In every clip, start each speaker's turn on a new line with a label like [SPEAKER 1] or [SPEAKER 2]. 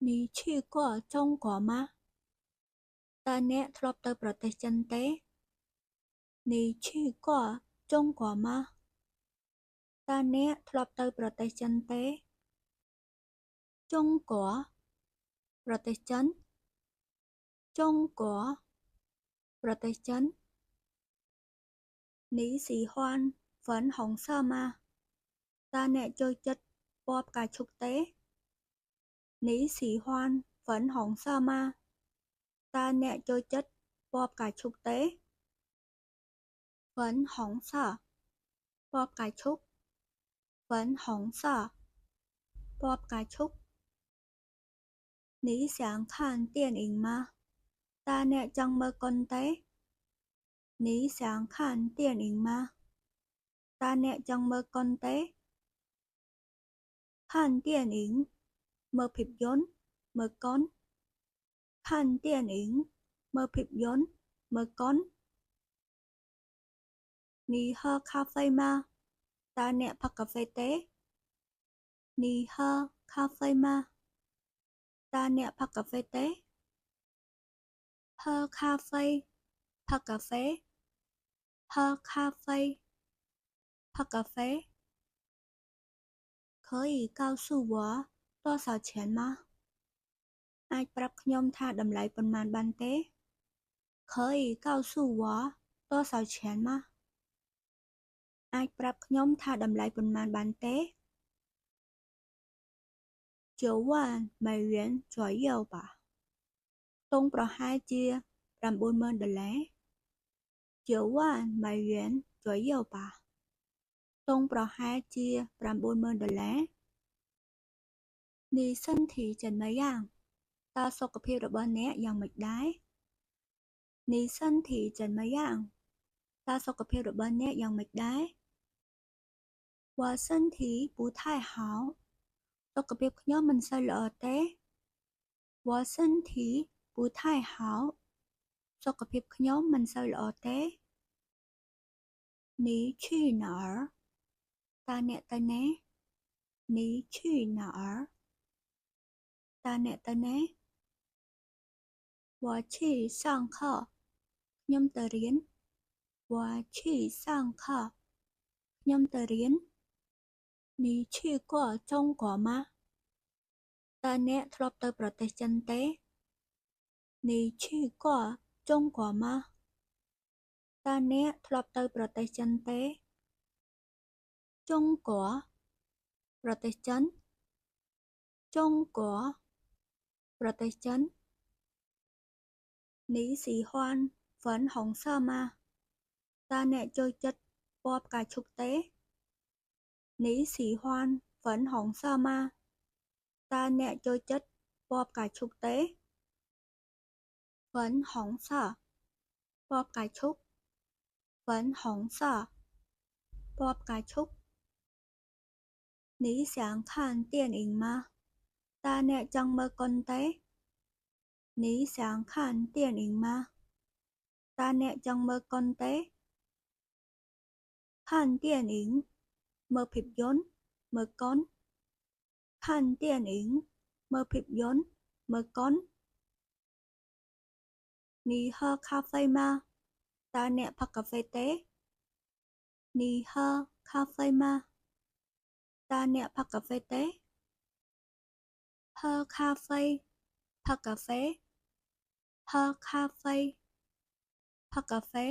[SPEAKER 1] 你去过中国吗？ตาเนะធ្លាប់ទៅប្រទេសចិនទេ你去过中国吗ตาเนะធ្លាប់ទៅប្រទេសចិនទេ中国ប្រទេសចិន中国ប្រទេសចិន你喜欢粉红色吗តើអ្នកចូលចិត្តពណ៌ផ្កាឈូកទេ你喜欢粉红色吗តើអ្នកចូលចិត្តពណ៌ផ្កាឈូកទេ粉红色ពណ៌ផ្កាឈូក粉红色ពណ៌ផ្កាឈូក你想看电影吗តើអ្នកចង់មើលកុនទេ你想看电影吗តើអ្នកចង់មើលកុនទេ看电影មើលភាពយន្តមើលកុន看电影មើលភាពយន្តមើលកុន你喝咖啡吗តើអ្នកផឹកកាហ្វេទេ你喝咖啡吗តើអ្នកផឹកកាហ្វេទេ喝咖啡ផឹកកាហ្វេ喝咖啡ផឹកកាហ្វេ可以告诉我多少钱吗អាចប្រាប់ខ្ញុំថាតម្លៃប៉ុន្មានបានទេ可以告诉我多少钱吗អាចប្រាប់ខ្ញុំថាតម្លៃប៉ុន្មានបានទេ9万美元左右吧ទង់ប្រហែលជា$90,000 9万美元左右吧ទង់ប្រហែលជា$90,000你身体怎么样តើសុខភាពរបស់អ្នកយ៉ាងម៉េចដែរ你身体怎么样តើសុខភាពរបស់អ្នកយ៉ាងម៉េចដែរ我身体不太好សុខភាពខ្ញុំមិនសូវល្អទេ我身体不太好សុខភាពខ្ញុំមិនសូវល្អទេ你去哪儿តើអ្នកទៅណា你去哪儿តើអ្នកទៅណា我去上課ខ្ញុំទៅរៀន我去上課ខ្ញុំទៅរៀន你去过中国吗តើអ្នកធ្លាប់ទៅប្រទេសចិនទេ你去过中国吗តើអ្នកធ្លាប់ទៅប្រទេសចិនទេ中国ប្រទេសចិន中国ប្រទេសចិន你喜欢粉红色吗តើអ្នកចូលចិត្តពណ៌ផ្កាឈូកទេ你喜欢粉红色吗តើអ្នកចូលចិត្តពណ៌ផ្កាឈូកទេ粉红色ពណ៌ផ្កាឈូក粉红色ពណ៌ផ្កាឈូក你想看电影吗តើអ្នកចង់មើលកុនទេ你想看电影吗តើអ្នកចង់មើលកុនទេ看电影មើលភាពយន្តមើលកុន看电影មើលភាពយន្តមើលកុន你喝咖啡吗តើអ្នកផឹកកាហ្វេទេ你喝咖啡吗តើអ្នកផឹកកាហ្វេទេ喝咖啡ផឹកកាហ្វេ喝咖啡ផឹកកាហ្វេ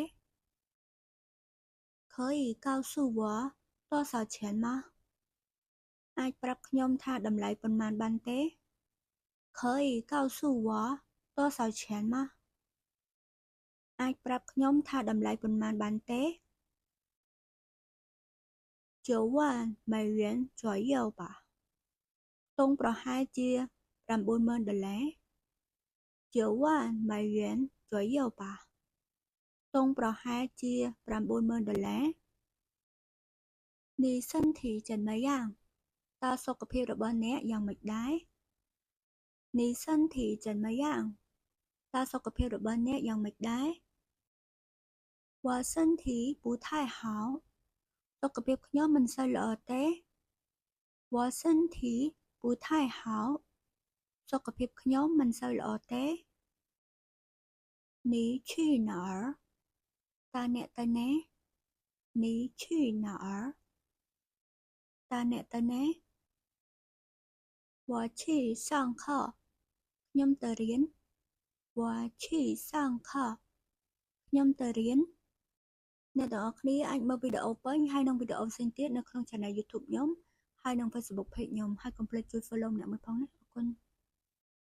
[SPEAKER 1] 可以告诉我多少钱吗អាចប្រាប់ខ្ញុំថាតម្លៃប៉ុន្មានបានទេ可以告诉我多少钱吗អាចប្រាប់ខ្ញុំថាតម្លៃប៉ុន្មានបានទេ9万美元左右吧ទង់ប្រហែលជា$90,0009万美元左右吧ទង់ប្រហែលជា$90,000你身体怎么样តើសុខភាពរបស់អ្នកយ៉ាងម៉េចដែរ你身体怎么样តើសុខភាពរបស់អ្នកយ៉ាងម៉េចដែរ我身体不太好សុខភាពខ្ញុំមិនសូវល្អទេ我身体不太好សុខភាពខ្ញុំមិនសូវល្អទេ你去哪儿តើអ្នកទៅណា你去哪儿តើអ្នកទៅណា我去上课ខ្ញុំទៅរៀន我去上课ខ្ញុំទៅរៀនអ្នកទាំងអស់គ្នាអាចមើលវីដេអូពេញហើយនិងវីដេអូផ្សេងទៀតនៅក្នុង Channel YouTube ខ្ញុំហើយនិង Facebook Page ខ្ញុំហើយកុំភ្លេចជួយ Follow ម្នាក់មួយផងណាអរគុណ